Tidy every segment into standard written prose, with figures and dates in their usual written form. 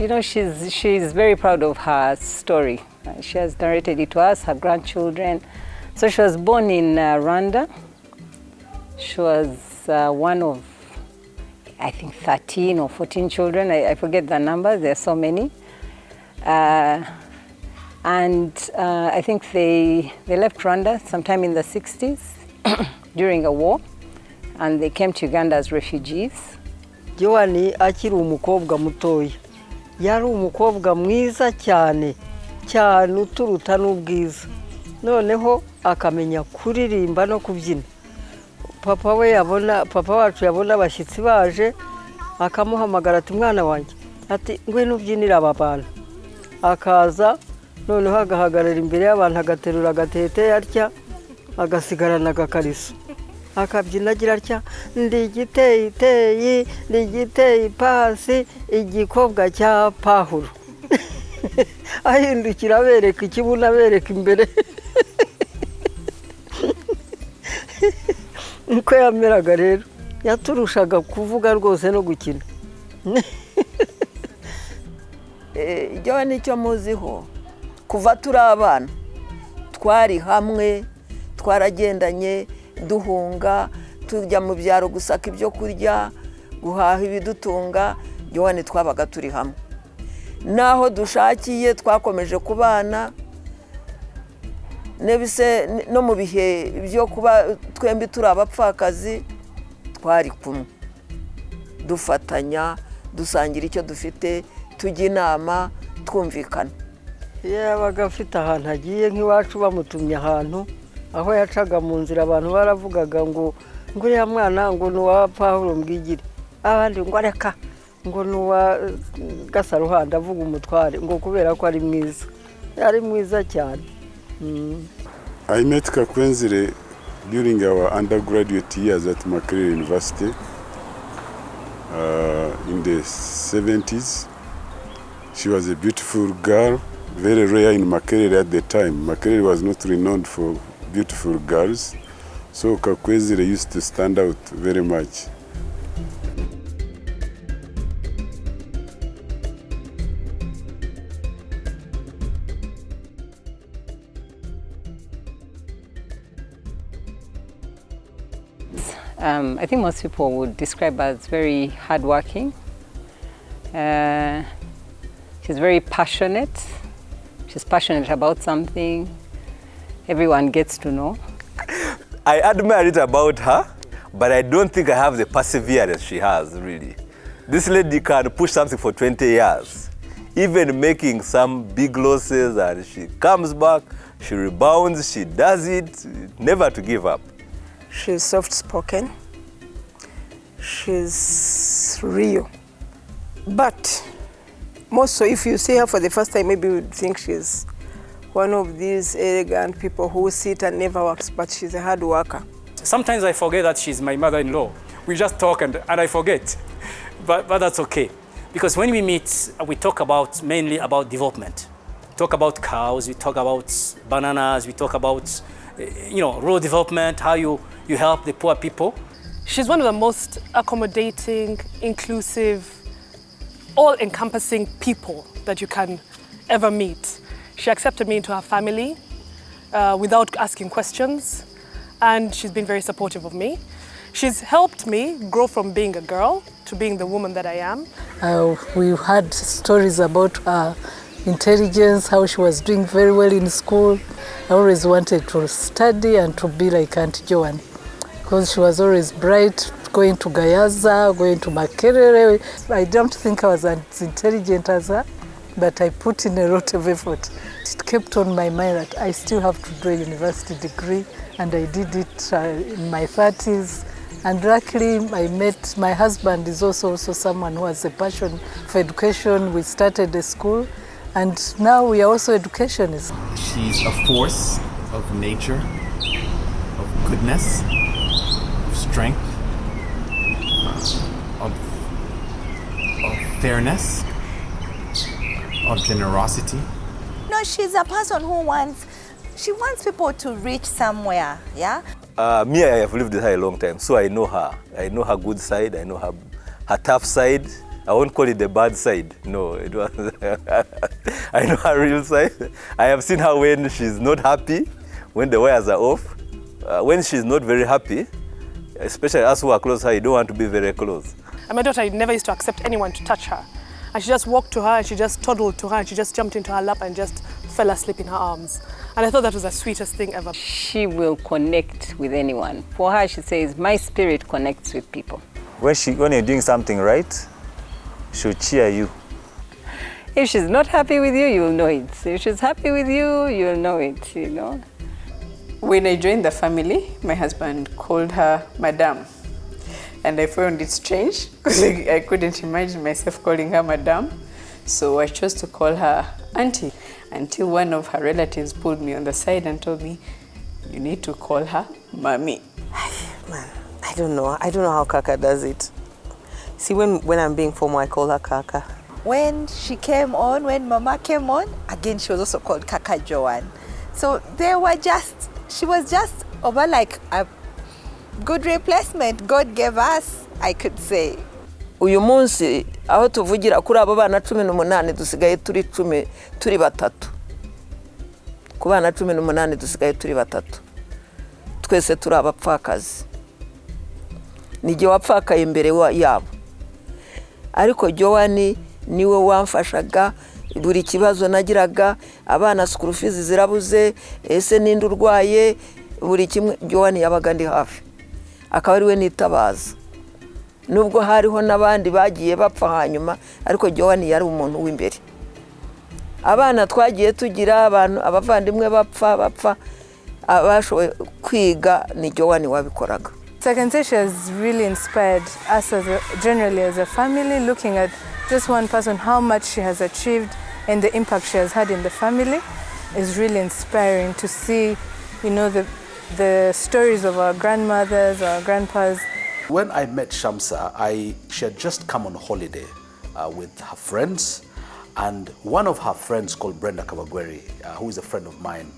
you know, she's very proud of her story. She has narrated it to us, her grandchildren. So she was born in Rwanda. She was one of, I think, 13 or 14 children. I forget the number. There are so many. And I think they left Rwanda sometime in the 60s during a war, and they came to Uganda as refugees. Joan akiri umukobwa mutoya, yari umukobwa mwiza cyane cyane uturuta n'ubwiza, noneho akamenya kuririmba no kubyina. Papa wacu yabona abashyitsi baje, akamuhamagara ati mwana wanjye, ati ngwino ubyinira aba bantu. Akaza noneho agahagarara imbere y'abantu agaterura agatete atya, agasigarana agakariso. Akabyina agira atya, ndi igiteye pasi igikobwa cya Pahuro. Ahindukira abereka ikibuno abereka imbere. Uko yameraga rero, yaturushaga kuvuga rwose no gukina. Joan nicyo muziho, kuva turi abana twari hamwe, twaragendanye duhunga, tujya mu byaro gusaka ibyo kurya, guhaha ibidutunga. Joan twabaga turi hamwe, naho dushakiye twakomeje kubana, nebise no mu bihe byo kuba twembi turi abapfakazi twari kumwe, dufatanya, dusangira icyo dufite, tujya inama, twumvikana. Yabaga afite ahantu agiye nk'iwacu bamutumye ahantu, aho yacaga mu nzira abantu baravugaga ngo uriya mwana ngo ni uwa Pahuro Mbwigire, abandi ngo areka ngo ni uwa Gasaruhanda avuga umutware, ngo kubera ko ari mwiza, yari mwiza cyane. I met Kakwenzire during our undergraduate years at Makerere University in the 70s. She was a beautiful girl, very rare in Makerere at the time. Makerere was not renowned for beautiful girls, so Kakwenzire used to stand out very much. I think most people would describe her as very hardworking. She's very passionate. She's passionate about something. Everyone gets to know. I admire it about her, but I don't think I have the perseverance she has, really. This lady can push something for 20 years, even making some big losses, and she comes back, she rebounds, she does it, never to give up. She's soft-spoken. She's real. But most so if you see her for the first time, maybe you would think she's one of these arrogant people who sit and never works, but she's a hard worker. Sometimes I forget that she's my mother-in-law. We just talk and I forget, but that's okay. Because when we meet, we talk mainly about development. We talk about cows, we talk about bananas, we talk about rural development, how you help the poor people. She's one of the most accommodating, inclusive, all-encompassing people that you can ever meet. She accepted me into her family without asking questions, and she's been very supportive of me. She's helped me grow from being a girl to being the woman that I am. We had stories about her intelligence, how she was doing very well in school. I always wanted to study and to be like Auntie Joan, because she was always bright, going to Gayaza, going to Makerere. I don't think I was as intelligent as her, but I put in a lot of effort. It kept on my mind that I still have to do a university degree, and I did it in my 30s. And luckily, I met my husband is also someone who has a passion for education. We started a school, and now we are also educationists. She's a force of nature, of goodness, of strength, of fairness, of generosity. No, she's a person who wants people to reach somewhere, yeah? Me, I have lived with her a long time, so I know her. I know her good side, I know her tough side, I won't call it the bad side. No, it was. I know her real side. I have seen her when she's not happy, when the wires are off. When she's not very happy, especially us who are close to her, you don't want to be very close. And my daughter never used to accept anyone to touch her. And she just walked to her and she just toddled to her and she just jumped into her lap and just fell asleep in her arms. And I thought that was the sweetest thing ever. She will connect with anyone. For her, she says, my spirit connects with people. When you're doing something right, she'll cheer you. If she's not happy with you, you'll know it. If she's happy with you, you'll know it, you know. When I joined the family, my husband called her Madame. And I found it strange because I couldn't imagine myself calling her Madame. So I chose to call her Auntie until one of her relatives pulled me on the side and told me, you need to call her Mommy. Man, I don't know how Kaka does it. See, when I'm being formal, I call her Kaka. When she came on, when Mama came on, again she was also called Kaka Joan. So she was just over like a good replacement God gave us, I could say. Uyu munsi aho tuvugira kuri abo bana 18 dusigaye turi batatu. Ku bana 18 dusigaye turi batatu. Twese turi abapfakazi. Nije wapfakaye imbere yabo. Ariko Joan niwe wamfashaga buri kibazo nagiraga, abana school fees zirabuze, ese ninde urwaye, buri kimwe Joan yabaga ndi hafi. Akaba ari we nitabaza. Nubwo hariho nabandi bagiye bapfa hanyuma, ariko Joan yari umuntu w'imbere. Abana twagiye tugira abantu abavandimwe bapfa abashoboye kwiga ni Joan wabikoraga. So I can say she has really inspired us generally as a family, looking at just one person, how much she has achieved and the impact she has had in the family is really inspiring to see, you know, the stories of our grandmothers, our grandpas. When I met Shamsa, she had just come on holiday with her friends, and one of her friends called Brenda Kavagweri, who is a friend of mine,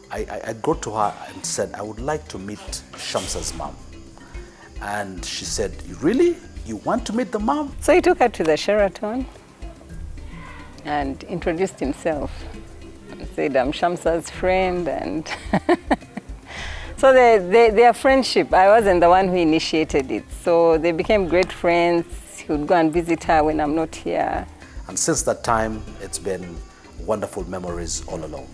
I got to her and said, I would like to meet Shamsa's mom. And she said, really? You want to meet the mom? So he took her to the Sheraton and introduced himself and said, I'm Shamsa's friend. And so their friendship, I wasn't the one who initiated it. So they became great friends. He would go and visit her when I'm not here. And since that time, it's been wonderful memories all along.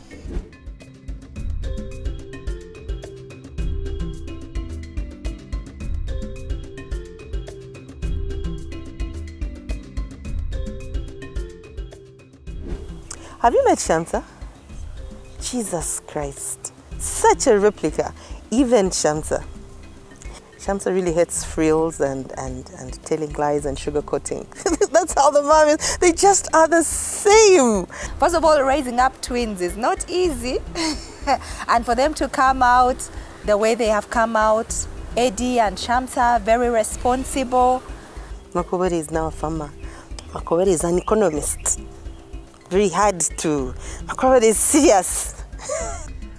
Have you met Shamsa? Jesus Christ. Such a replica. Even Shamsa. Shamsa really hates frills and telling lies and sugarcoating. That's how the mom is. They just are the same. First of all, raising up twins is not easy. And for them to come out the way they have come out, Eddie and Shamsa, very responsible. Makobere is now a farmer. Makobere is an economist. Very hard to. Makobere is serious.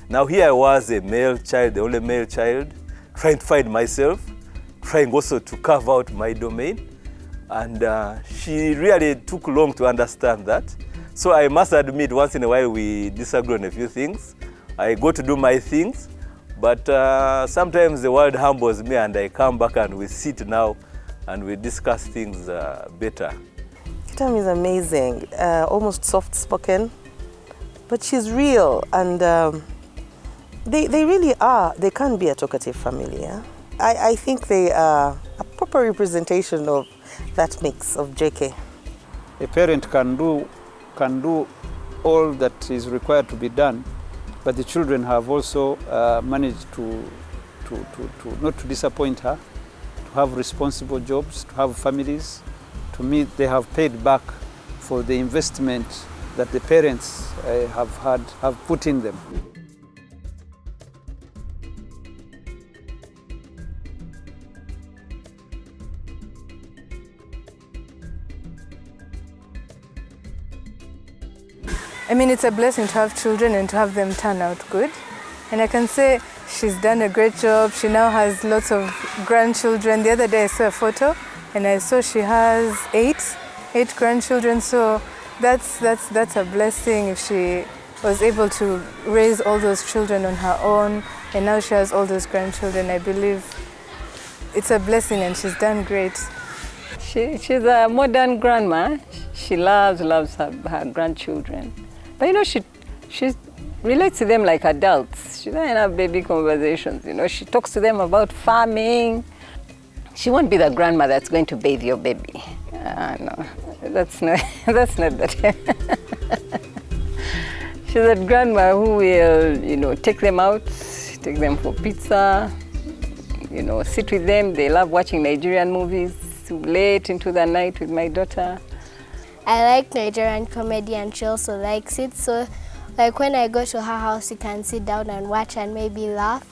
Now here I was a male child, the only male child, trying to find myself, trying also to carve out my domain. And she really took long to understand that. So I must admit, once in a while we disagree on a few things. I go to do my things, but sometimes the world humbles me and I come back and we sit now and we discuss things better. Kitam is amazing, almost soft-spoken, but she's real, and they really are. They can be a talkative family. Yeah? I think they are a proper representation of that mix of JK. A parent can do all that is required to be done, but the children have also managed to not to disappoint her, to have responsible jobs, to have families. To me, they have paid back for the investment that the parents have put in them. I mean, it's a blessing to have children and to have them turn out good. And I can say she's done a great job. She now has lots of grandchildren. The other day I saw a photo and I saw she has 8 8 grandchildren. So that's a blessing if she was able to raise all those children on her own, and now she has all those grandchildren. I believe it's a blessing, and she's done great. She's a modern grandma. She loves her grandchildren. But you know, she relates to them like adults. She doesn't have baby conversations. You know, she talks to them about farming. She won't be the grandma that's going to bathe your baby. No, that's not that. She's a grandma who will, you know, take them out, take them for pizza, you know, sit with them. They love watching Nigerian movies late into the night with my daughter. I like Nigerian comedy and she also likes it. So like when I go to her house, you can sit down and watch and maybe laugh.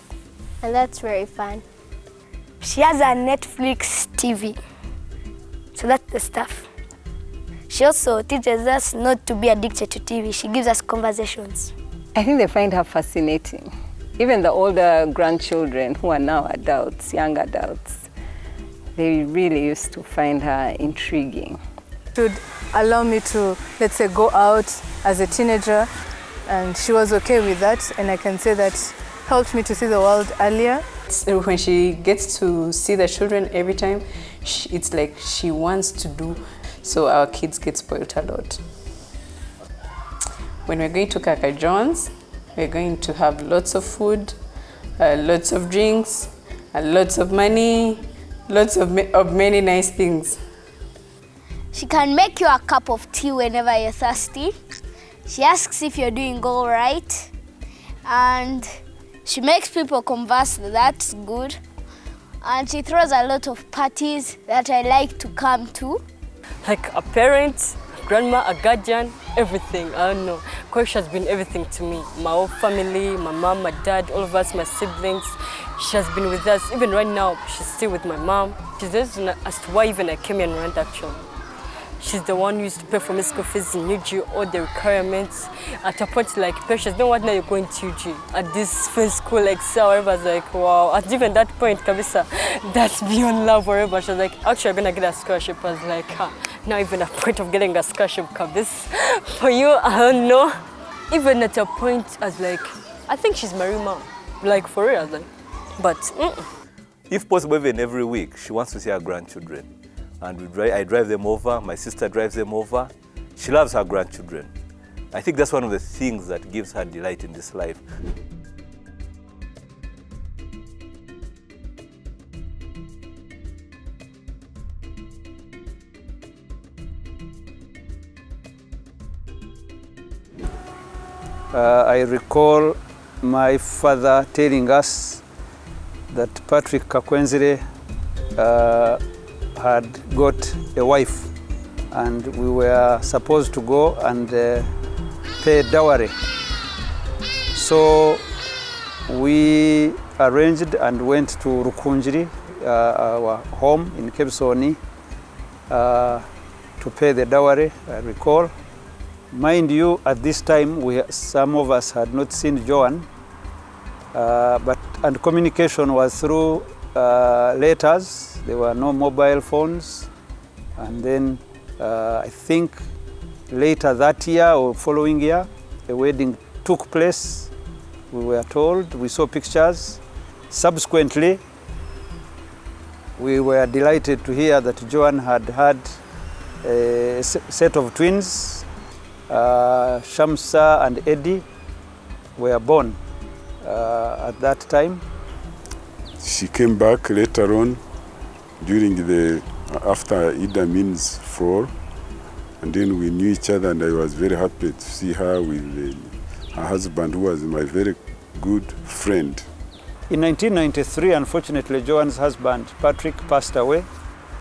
And that's very fun. She has a Netflix TV. So that's the stuff. She also teaches us not to be addicted to TV. She gives us conversations. I think they find her fascinating. Even the older grandchildren who are now adults, young adults, they really used to find her intriguing. It would allow me to, let's say, go out as a teenager, and she was okay with that, and I can say that helped me to see the world earlier. When she gets to see the children every time, it's like she wants to do, so our kids get spoiled a lot. When we're going to Kaka John's, we're going to have lots of food, lots of drinks, lots of money, lots of many nice things. She can make you a cup of tea whenever you're thirsty. She asks if you're doing all right. And she makes people converse, that's good. And she throws a lot of parties that I like to come to. Like a parent, grandma, a guardian, everything, I don't know. Because she has been everything to me. My whole family, my mom, my dad, all of us, my siblings. She has been with us. Even right now, she's still with my mom. She's the reason as to why even I came here and ran actually. She's the one who used to pay for my school fees in UG, all the requirements. At a point, like, Precious, no what now you're going to UG. At this first school, like, so whatever, I was like, wow. At even that point, Kabisa, that's beyond love, whatever. She was like, actually, I'm going to get a scholarship. I was like, not even a point of getting a scholarship, Kabisa. For you, I don't know. Even at a point, I was like, I think she's my real mom. Like, for real, I was like, but, If possible, even every week, she wants to see her grandchildren. And I drive them over, my sister drives them over. She loves her grandchildren. I think that's one of the things that gives her delight in this life. I recall my father telling us that Patrick Kakwenzire had got a wife, and we were supposed to go and pay dowry. So we arranged and went to Rukunjiri, our home in Kebsoni, to pay the dowry, I recall. Mind you, at this time, some of us had not seen Joan, and communication was through letters. There were no mobile phones. And then I think later that year or following year, a wedding took place. We were told, we saw pictures. Subsequently, we were delighted to hear that Joan had had a set of twins. Shamsa and Eddie were born at that time. She came back later on after Ida Amin's fall, and then we knew each other, and I was very happy to see her with her husband, who was my very good friend. In 1993, unfortunately, Joan's husband, Patrick, passed away,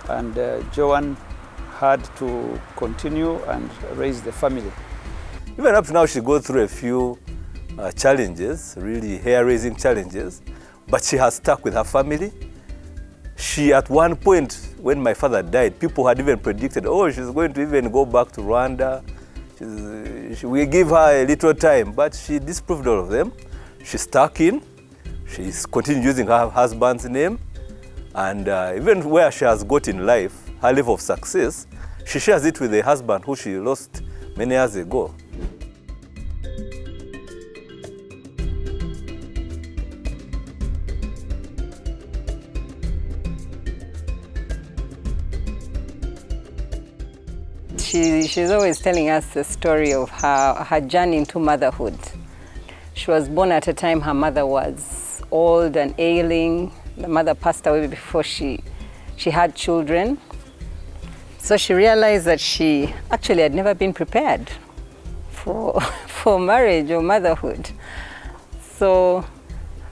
and Joan had to continue and raise the family. Even up to now, she goes through a few challenges, really hair-raising challenges, but she has stuck with her family. She, at one point, when my father died, people had even predicted, oh, she's going to even go back to Rwanda. We give her a little time, but she disproved all of them. She stuck in. She's continued using her husband's name. And even where she has got in life, her level of success, she shares it with her husband, who she lost many years ago. She's always telling us the story of her journey into motherhood. She was born at a time her mother was old and ailing. The mother passed away before she had children. So she realized that she actually had never been prepared for marriage or motherhood. So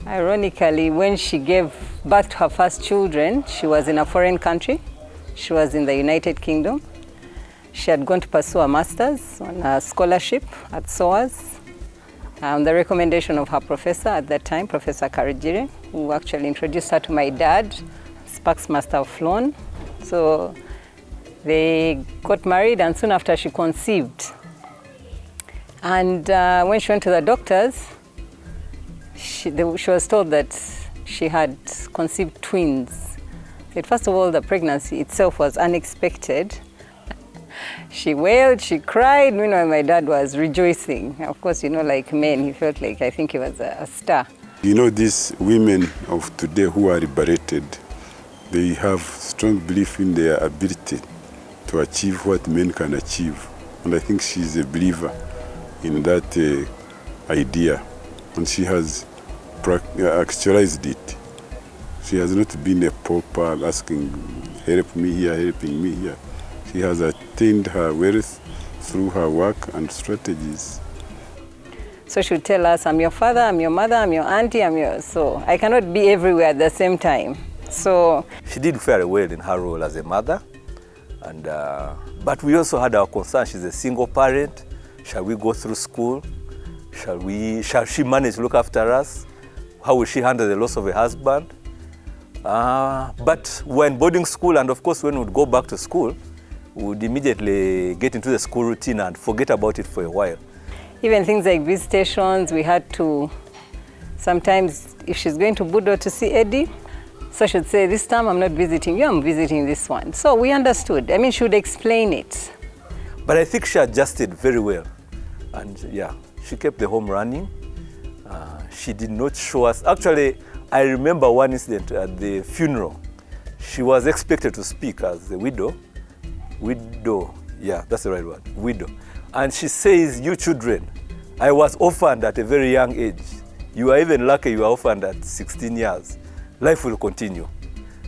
ironically, when she gave birth to her first children, she was in a foreign country. She was in the United Kingdom. She had gone to pursue a master's on a scholarship at SOAS, on the recommendation of her professor at that time, Professor Kakwenzire, who actually introduced her to my dad, Sparks Master of Loan. So they got married, and soon after she conceived. And when she went to the doctors, she was told that she had conceived twins. First of all, the pregnancy itself was unexpected. She wailed, she cried. Meanwhile, my dad was rejoicing. Of course, you know, like men, he felt like, I think he was a star. You know, these women of today who are liberated, they have strong belief in their ability to achieve what men can achieve. And I think she's a believer in that idea. And she has actualized it. She has not been a pauper asking, help me here, helping me here. She has attained her wealth through her work and strategies. So she would tell us, I'm your father, I'm your mother, I'm your auntie, I'm your... So I cannot be everywhere at the same time. So she did very well in her role as a mother. And, but we also had our concern. She's a single parent. Shall we go through school? Shall she manage to look after us? How will she handle the loss of a husband? But we're in boarding school, and of course when we would go back to school, we would immediately get into the school routine and forget about it for a while. Even things like visitations, we had to, sometimes if she's going to Budo to see Eddie, so she'd say, this time I'm not visiting you, I'm visiting this one. So we understood. I mean, she would explain it. But I think she adjusted very well. And yeah, she kept the home running. She did not show us. Actually, I remember one incident at the funeral. She was expected to speak as a widow. Widow, yeah, that's the right word, widow. And she says, you children, I was orphaned at a very young age. You are even lucky you are orphaned at 16 years. Life will continue.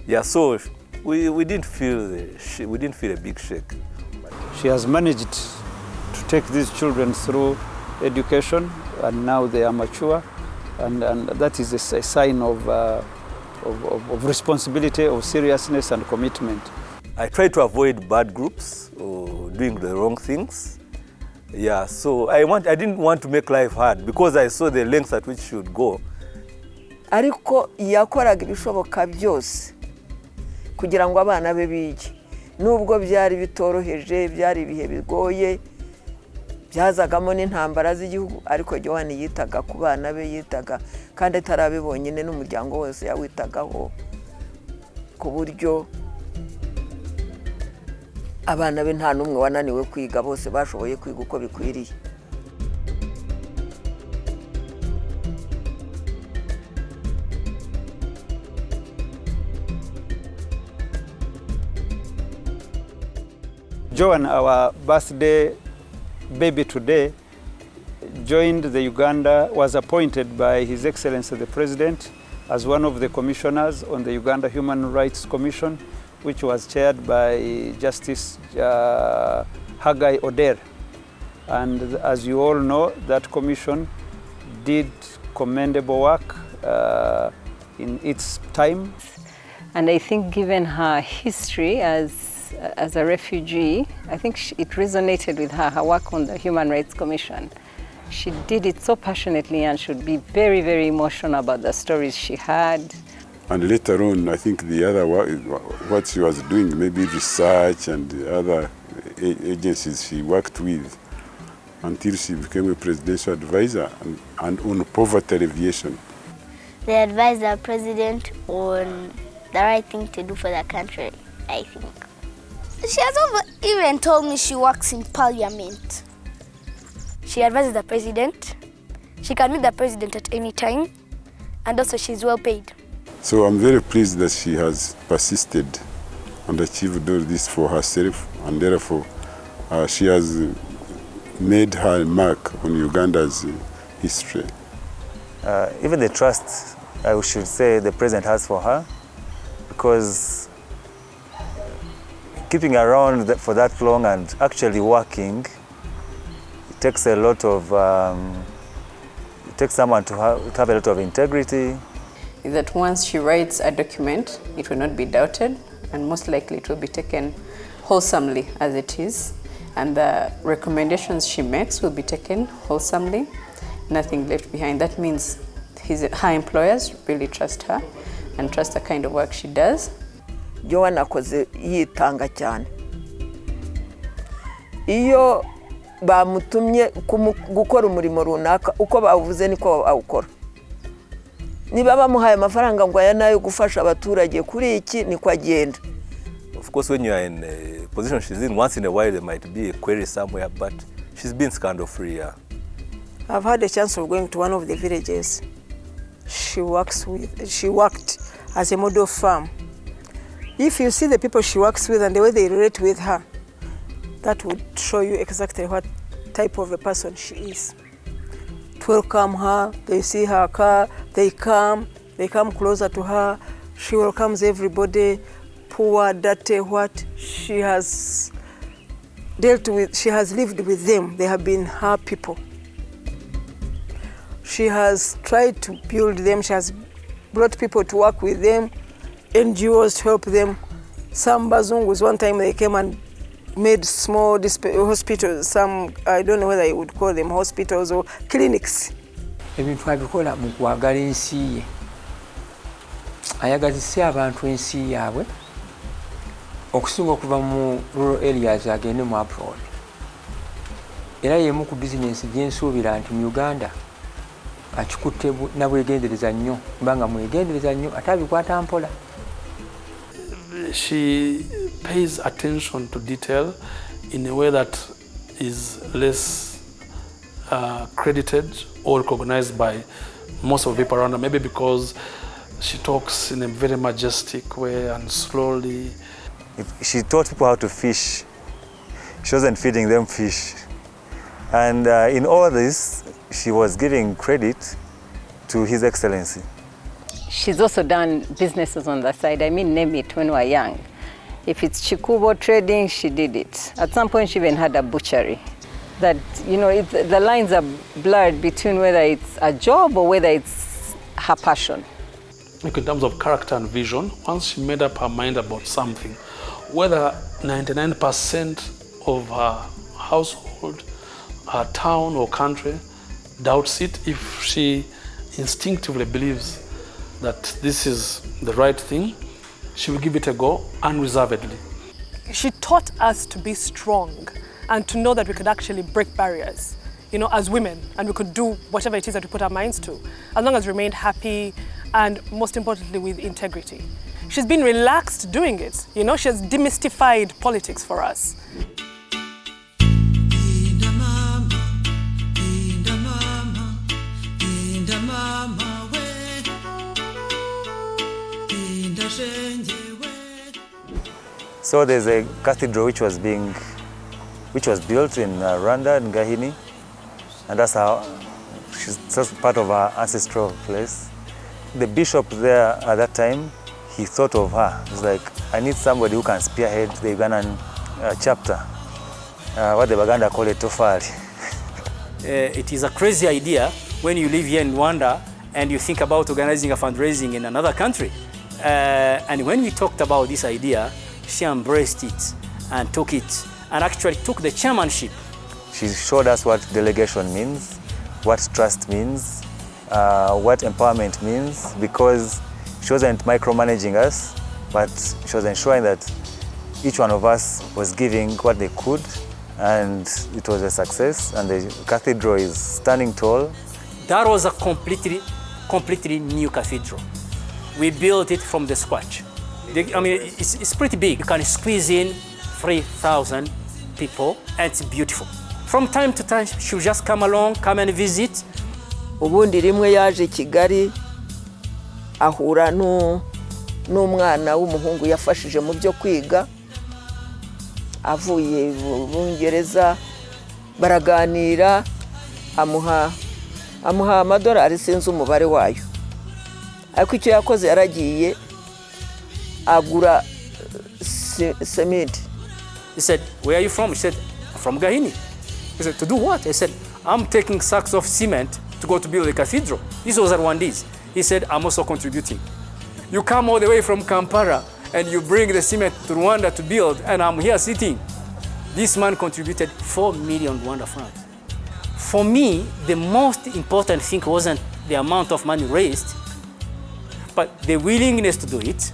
Yeah, so we didn't feel a big shake. She has managed to take these children through education, and now they are mature, and that is a sign of responsibility, of seriousness and commitment. I try to avoid bad groups or doing the wrong things. Yeah, so I didn't want to make life hard because I saw the lengths at which she would go. Ariko yakoraga ibishoboka byose kugira ngo abana be bige. Nubwo byari bitoroheje, byari ibihe bigoye, byazagamo n'intambara z'igihugu, ariko Joan yitaga ku bana be, yitaga kandi atarabibonyene n'umuryango wose yawitagaho ku buryo abana be nta numwe wananiwe kwiga, bose bashoboye kwiga uko bikwiriye. Joan, our birthday baby today, joined the Uganda, was appointed by His Excellency the President as one of the commissioners on the Uganda Human Rights Commission, which was chaired by Justice Haggai Oder. And as you all know, that commission did commendable work in its time. And I think given her history as a refugee, I think it resonated with her work on the Human Rights Commission. She did it so passionately and should be very, very emotional about the stories she had. And later on, I think the other what she was doing, maybe research and the other agencies she worked with until she became a presidential advisor and on poverty alleviation. They advised the president on the right thing to do for the country, I think. She has even told me she works in parliament. She advises the president. She can meet the president at any time. And also she's well paid. So I'm very pleased that she has persisted and achieved all this for herself, and therefore she has made her mark on Uganda's history. Even the trust, I should say, the president has for her, because keeping around for that long and actually working, it takes a lot of, it takes someone to have a lot of integrity. Is that once she writes a document, it will not be doubted, and most likely it will be taken wholesomely as it is, and the recommendations she makes will be taken wholesomely, nothing left behind. That means her employers really trust her and trust the kind of work she does. Joan akoze yitanga cyane. Iyo bamutumye gukora umurimo runaka, uko bavuze niko awukora. Niba bamuhaye amafaranga ngo aya nayo gufasha abaturage kuri iki niko agenda. Of course, when you are in a position she's in, once in a while there might be a query somewhere, but she's been scandal-free. Yeah. I've had a chance of going to one of the villages she worked as a model farm. If you see the people she works with and the way they relate with her, that would show you exactly what type of a person she is. To welcome her, they see her car, they come closer to her, she welcomes everybody, poor, dirty, what she has dealt with, she has lived with them, they have been her people. She has tried to build them, she has brought people to work with them, NGOs to help them. Some Bazungus, one time they came and made small hospitals, some, I don't know whether you would call them hospitals or clinics. Ebintu abikola mu kwagala ensi ye. Ayagazisa abantu ensi yaabwe okusinga okuva mu rural areas agende mu abroad. Era yemu ku business gyensuubira nti mu Uganda akikutte na bwegendereza nnyo, mbanga mwegendereza nnyo ate abikwata mpola. She pays attention to detail in a way that is less credited or recognized by most of the people around her, maybe because she talks in a very majestic way and slowly. She taught people how to fish. She wasn't feeding them fish. And in all this, she was giving credit to His Excellency. She's also done businesses on the side. I mean, name it when we were young. If it's Chikubo trading, she did it. At some point, she even had a butchery. That, you know, the lines are blurred between whether it's a job or whether it's her passion. Like in terms of character and vision, once she made up her mind about something, whether 99% of her household, her town or country doubts it, if she instinctively believes that this is the right thing, she will give it a go unreservedly. She taught us to be strong and to know that we could actually break barriers, you know, as women, and we could do whatever it is that we put our minds to, as long as we remained happy and, most importantly, with integrity. She's been relaxed doing it, you know, she has demystified politics for us. So there's a cathedral which was built in Rwanda and Gahini, and that's part of our ancestral place. The bishop there at that time, he thought of her. He's like, I need somebody who can spearhead the Ugandan chapter, what the Baganda call it tofali. It is a crazy idea when you live here in Rwanda and you think about organizing a fundraising in another country. And when we talked about this idea, she embraced it and took it and actually took the chairmanship. She showed us what delegation means, what trust means, what empowerment means, because she wasn't micromanaging us, but she was ensuring that each one of us was giving what they could, and it was a success, and the cathedral is standing tall. That was a completely new cathedral. We built it from the scratch. I mean, it's pretty big. You can squeeze in 3,000 people, and it's beautiful. From time to time, she'll just come along, come and visit. Ubundi rimwe yaje Kigali ahura n'umwana w'umuhungu yafashije mu byo kwiga avuye mu Bungereza baraganira amuha amadolari sinzi umubare wayo ariko icyo yakoze yaragiye agura cement. He said, "Where are you from?" She said, "From Gahini." He said, "To do what?" I said, "I'm taking sacks of cement to go to build a cathedral." This was Rwandese. He said, "I'm also contributing. You come all the way from Kampala and you bring the cement to Rwanda to build, and I'm here sitting." This man contributed 4 million Rwanda francs. For me, the most important thing wasn't the amount of money raised, but the willingness to do it,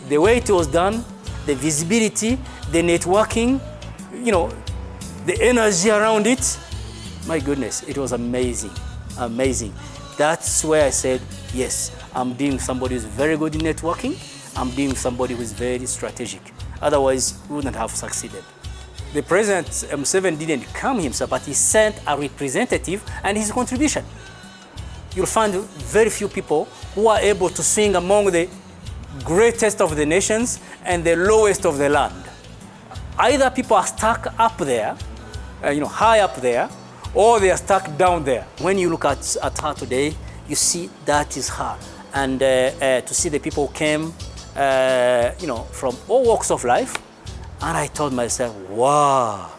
the way it was done, the visibility, the networking, you know, the energy around it. My goodness, it was amazing, amazing. That's where I said, yes, I'm being somebody who's very good in networking. I'm being somebody who's very strategic. Otherwise, we wouldn't have succeeded. The President Museveni didn't come himself, but he sent a representative and his contribution. You'll find very few people who are able to swing among the greatest of the nations and the lowest of the land. Either people are stuck up there, high up there, or they are stuck down there. When you look at her today, you see that is her. And to see the people who came, from all walks of life, and I told myself, wow,